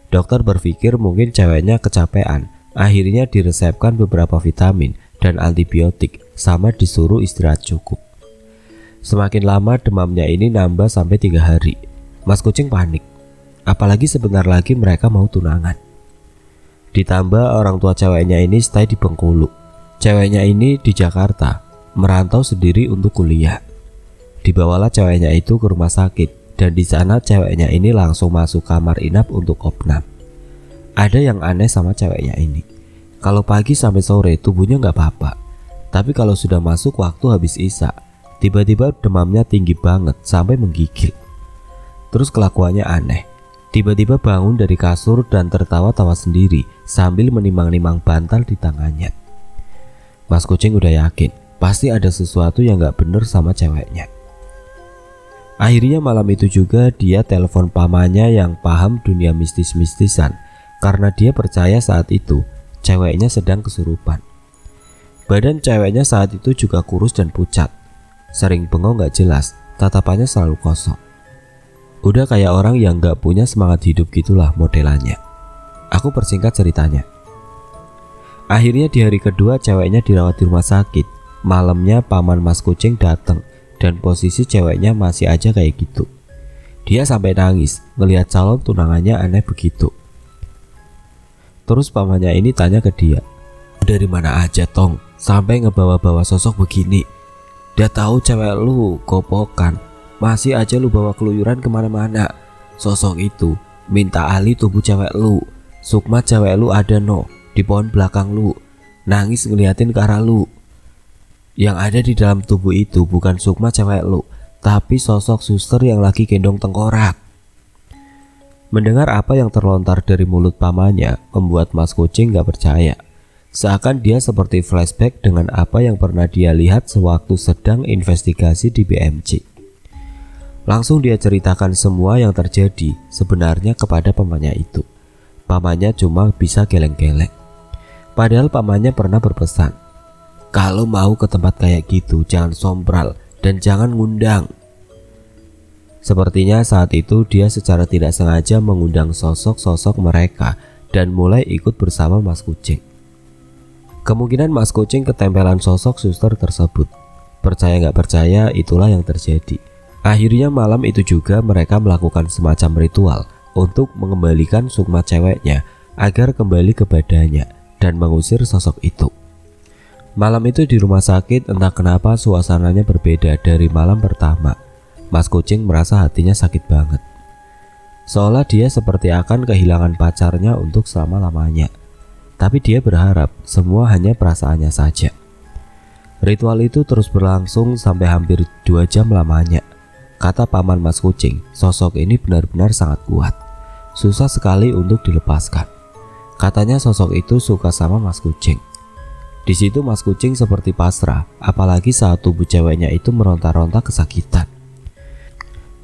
Dokter berpikir mungkin ceweknya kecapean, akhirnya diresepkan beberapa vitamin dan antibiotik, sama disuruh istirahat cukup. Semakin lama demamnya ini nambah sampai 3 hari. Mas Kucing panik, apalagi sebentar lagi mereka mau tunangan. Ditambah orang tua ceweknya ini stay di Bengkulu. Ceweknya ini di Jakarta, merantau sendiri untuk kuliah. Dibawalah ceweknya itu ke rumah sakit, dan di sana ceweknya ini langsung masuk kamar inap untuk opnam. Ada yang aneh sama ceweknya ini. Kalau pagi sampai sore tubuhnya nggak apa-apa, tapi kalau sudah masuk waktu habis isya, tiba-tiba demamnya tinggi banget sampai menggigil. Terus kelakuannya aneh. Tiba-tiba bangun dari kasur dan tertawa-tawa sendiri sambil menimang-nimang bantal di tangannya. Mas Kucing udah yakin pasti ada sesuatu yang gak bener sama ceweknya. Akhirnya malam itu juga dia telepon pamannya yang paham dunia mistis-mistisan, karena dia percaya saat itu ceweknya sedang kesurupan. Badan ceweknya saat itu juga kurus dan pucat, sering bengong gak jelas, tatapannya selalu kosong. Udah kayak orang yang gak punya semangat hidup gitulah modelannya. Aku persingkat ceritanya. Akhirnya di hari kedua ceweknya dirawat di rumah sakit. Malamnya paman Mas Kucing datang dan posisi ceweknya masih aja kayak gitu. Dia sampai nangis ngelihat calon tunangannya aneh begitu. Terus pamannya ini tanya ke dia, "Dari mana aja Tong sampai ngebawa-bawa sosok begini? Dia tahu cewek lu kopokan, masih aja lu bawa keluyuran kemana-mana. Sosok itu minta ahli tubuh cewek lu. Sukma cewek lu ada no di pohon belakang lu, nangis ngeliatin ke arah lu. Yang ada di dalam tubuh itu bukan sukma cewek lu, tapi sosok suster yang lagi gendong tengkorak." Mendengar apa yang terlontar dari mulut pamannya membuat Mas Kucing gak percaya. Seakan dia seperti flashback dengan apa yang pernah dia lihat sewaktu sedang investigasi di BMC. Langsung dia ceritakan semua yang terjadi sebenarnya kepada pamannya itu. Pamannya cuma bisa geleng-geleng. Padahal pamannya pernah berpesan, "Kalau mau ke tempat kayak gitu jangan sombral dan jangan ngundang." Sepertinya saat itu dia secara tidak sengaja mengundang sosok-sosok mereka dan mulai ikut bersama Mas Kucing. Kemungkinan Mas Kucing ketempelan sosok suster tersebut. Percaya nggak percaya, itulah yang terjadi. Akhirnya malam itu juga mereka melakukan semacam ritual untuk mengembalikan sukma ceweknya agar kembali ke badannya dan mengusir sosok itu. Malam itu di rumah sakit entah kenapa suasananya berbeda dari malam pertama. Mas Kucing merasa hatinya sakit banget. Seolah dia seperti akan kehilangan pacarnya untuk selama-lamanya. Tapi dia berharap semua hanya perasaannya saja. Ritual itu terus berlangsung sampai hampir 2 jam lamanya. Kata paman Mas Kucing, sosok ini benar-benar sangat kuat. Susah sekali untuk dilepaskan. Katanya sosok itu suka sama Mas Kucing. Di situ Mas Kucing seperti pasrah, apalagi saat tubuh ceweknya itu meronta-ronta kesakitan.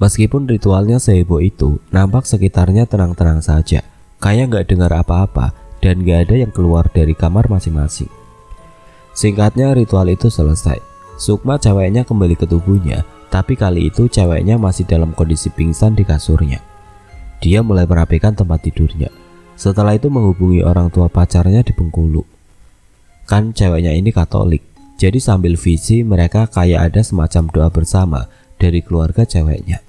Meskipun ritualnya seheboh itu, nampak sekitarnya tenang-tenang saja, kayak nggak dengar apa-apa dan nggak ada yang keluar dari kamar masing-masing. Singkatnya ritual itu selesai. Sukma ceweknya kembali ke tubuhnya, tapi kali itu ceweknya masih dalam kondisi pingsan di kasurnya. Dia mulai merapikan tempat tidurnya. Setelah itu menghubungi orang tua pacarnya di Bengkulu. Kan ceweknya ini Katolik, jadi sambil visi mereka kayak ada semacam doa bersama dari keluarga ceweknya.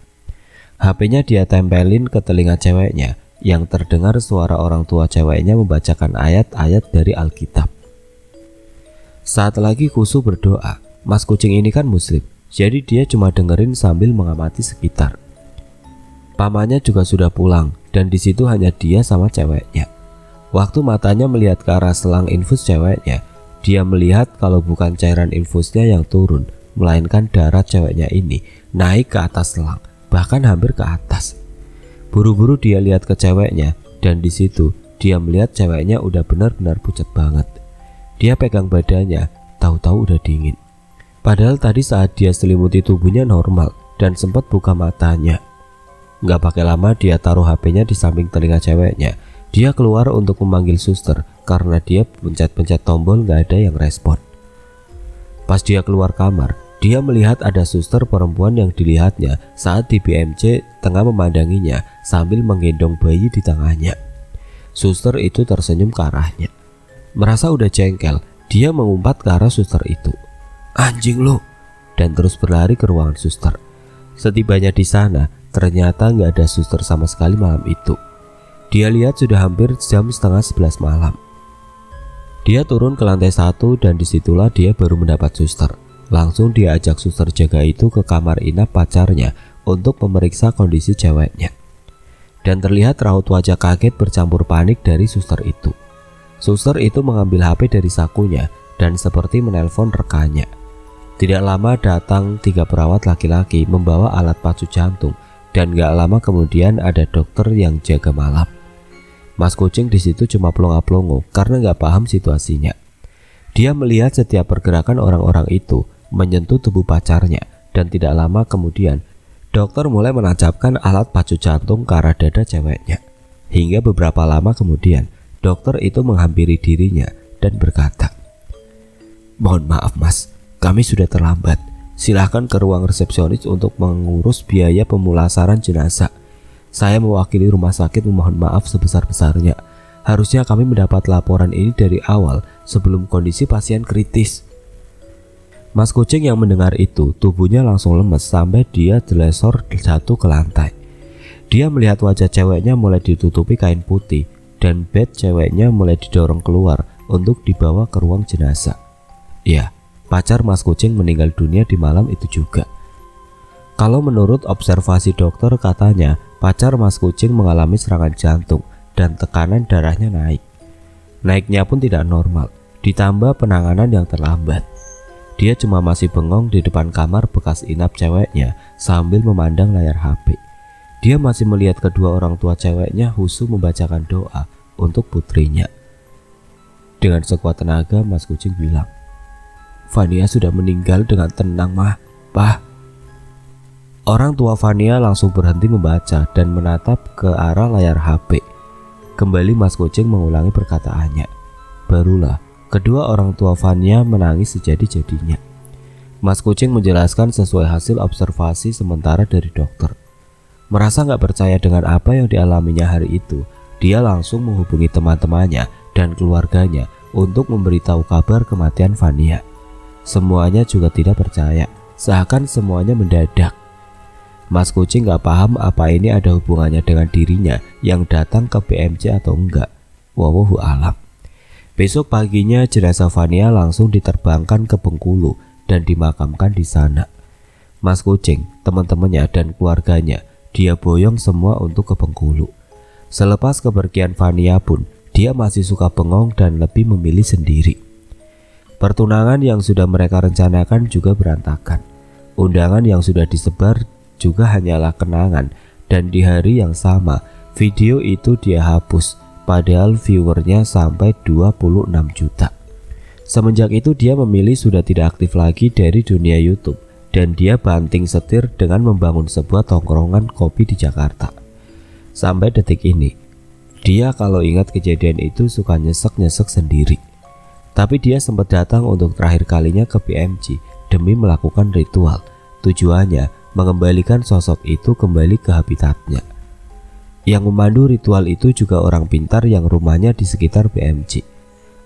HP-nya dia tempelin ke telinga ceweknya yang terdengar suara orang tua ceweknya membacakan ayat-ayat dari Alkitab. Saat lagi khusyuk berdoa, Mas Kucing ini kan muslim, jadi dia cuma dengerin sambil mengamati sekitar. Pamannya juga sudah pulang dan di situ hanya dia sama ceweknya. Waktu matanya melihat ke arah selang infus ceweknya, dia melihat kalau bukan cairan infusnya yang turun, melainkan darah ceweknya ini naik ke atas selang, bahkan hampir ke atas. Buru-buru dia lihat ke ceweknya dan di situ dia melihat ceweknya udah benar-benar pucat banget. Dia pegang badannya, tahu-tahu udah dingin. Padahal tadi saat dia selimuti tubuhnya normal dan sempat buka matanya. Nggak pakai lama dia taruh HP-nya di samping telinga ceweknya. Dia keluar untuk memanggil suster karena dia pencet-pencet tombol nggak ada yang respon. Pas dia keluar kamar, dia melihat ada suster perempuan yang dilihatnya saat di BMC tengah memandanginya sambil menggendong bayi di tangannya. Suster itu tersenyum ke arahnya. Merasa udah jengkel, dia mengumpat ke arah suster itu. "Anjing lo!" dan terus berlari ke ruangan suster. Setibanya di sana, ternyata nggak ada suster sama sekali malam itu. Dia lihat sudah hampir jam setengah 11 malam. Dia turun ke lantai 1 dan disitulah dia baru mendapat suster. Langsung dia ajak suster jaga itu ke kamar inap pacarnya untuk memeriksa kondisi ceweknya. Dan terlihat raut wajah kaget bercampur panik dari suster itu. Suster itu mengambil HP dari sakunya dan seperti menelpon rekannya. Tidak lama datang 3 perawat laki-laki membawa alat pacu jantung dan gak lama kemudian ada dokter yang jaga malam. Mas Kucing di situ cuma plonga-plongo karena gak paham situasinya. Dia melihat setiap pergerakan orang-orang itu menyentuh tubuh pacarnya dan tidak lama kemudian dokter mulai menancapkan alat pacu jantung ke arah dada ceweknya. Hingga beberapa lama kemudian dokter itu menghampiri dirinya dan berkata, "Mohon maaf mas, kami sudah terlambat. Silahkan ke ruang resepsionis untuk mengurus biaya pemulasaran jenazah. Saya mewakili rumah sakit memohon maaf sebesar-besarnya. Harusnya kami mendapat laporan ini dari awal sebelum kondisi pasien kritis. Mas kucing yang mendengar itu, tubuhnya langsung lemes sampai dia delesor jatuh ke lantai. Dia melihat wajah ceweknya mulai ditutupi kain putih dan bed ceweknya mulai didorong keluar untuk dibawa ke ruang jenazah. Ya, pacar Mas kucing meninggal dunia di malam itu juga. Kalau menurut observasi dokter, katanya pacar Mas kucing mengalami serangan jantung dan tekanan darahnya naik. Naiknya pun tidak normal, ditambah penanganan yang terlambat. Dia cuma masih bengong di depan kamar bekas inap ceweknya sambil memandang layar HP. Dia masih melihat kedua orang tua ceweknya husu membacakan doa untuk putrinya. Dengan sekuat tenaga, Mas kucing bilang, "Vania sudah meninggal dengan tenang, Mah. Pah." Orang tua Vania langsung berhenti membaca dan menatap ke arah layar HP. Kembali Mas kucing mengulangi perkataannya. Barulah kedua orang tua Vania menangis sejadi-jadinya. Mas kucing menjelaskan sesuai hasil observasi sementara dari dokter. Merasa gak percaya dengan apa yang dialaminya hari itu, dia langsung menghubungi teman-temannya dan keluarganya untuk memberitahu kabar kematian Vania. Semuanya juga tidak percaya, seakan semuanya mendadak. Mas kucing gak paham apa ini ada hubungannya dengan dirinya yang datang ke BMC atau enggak. Wallahu a'lam. Besok paginya jenazah Vania langsung diterbangkan ke Bengkulu dan dimakamkan di sana. Mas kucing, teman-temannya dan keluarganya, dia boyong semua untuk ke Bengkulu. Selepas kepergian Vania pun, dia masih suka bengong dan lebih memilih sendiri. Pertunangan yang sudah mereka rencanakan juga berantakan. Undangan yang sudah disebar juga hanyalah kenangan, dan di hari yang sama, video itu dia hapus. Padahal viewernya sampai 26 juta. Semenjak itu dia memilih sudah tidak aktif lagi dari dunia YouTube dan dia banting setir dengan membangun sebuah tongkrongan kopi di Jakarta. Sampai detik ini, dia kalau ingat kejadian itu suka nyesek-nyesek sendiri. Tapi dia sempat datang untuk terakhir kalinya ke BMC demi melakukan ritual. Tujuannya mengembalikan sosok itu kembali ke habitatnya. Yang memandu ritual itu juga orang pintar yang rumahnya di sekitar BMC.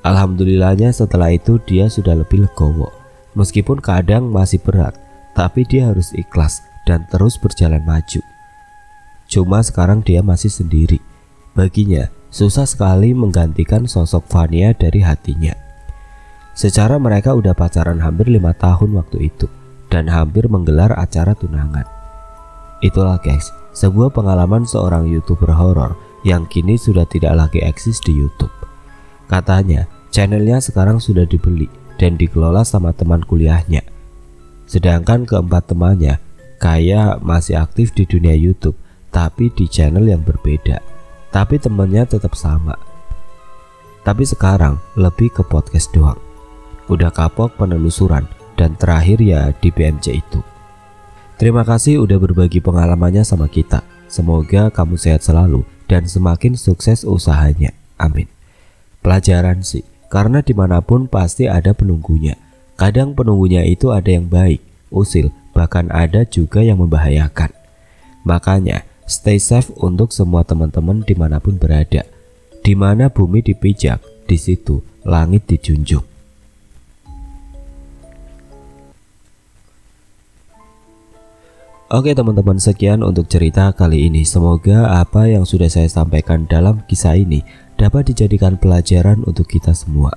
Alhamdulillahnya setelah itu dia sudah lebih legowo. Meskipun kadang masih berat, tapi dia harus ikhlas dan terus berjalan maju. Cuma sekarang dia masih sendiri. Baginya susah sekali menggantikan sosok Vania dari hatinya. Secara mereka udah pacaran hampir 5 tahun waktu itu dan hampir menggelar acara tunangan. Itulah guys, sebuah pengalaman seorang YouTuber horor yang kini sudah tidak lagi eksis di YouTube. Katanya, channelnya sekarang sudah dibeli dan dikelola sama teman kuliahnya. Sedangkan keempat temannya kayak masih aktif di dunia YouTube, tapi di channel yang berbeda. Tapi temannya tetap sama. Tapi sekarang lebih ke podcast doang. Udah kapok penelusuran dan terakhir ya di BMC itu. Terima kasih udah berbagi pengalamannya sama kita. Semoga kamu sehat selalu dan semakin sukses usahanya. Amin. Pelajaran sih, karena dimanapun pasti ada penunggunya. Kadang penunggunya itu ada yang baik, usil, bahkan ada juga yang membahayakan. Makanya, stay safe untuk semua teman-teman dimanapun berada. Dimana bumi dipijak, di situ langit dijunjung. Oke teman-teman, sekian untuk cerita kali ini. Semoga apa yang sudah saya sampaikan dalam kisah ini dapat dijadikan pelajaran untuk kita semua.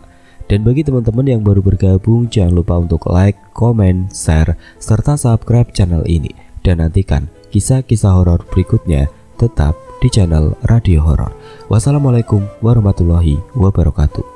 Dan bagi teman-teman yang baru bergabung, jangan lupa untuk like, komen, share, serta subscribe channel ini. Dan nantikan kisah-kisah horor berikutnya tetap di channel Radio Horor. Wassalamualaikum warahmatullahi wabarakatuh.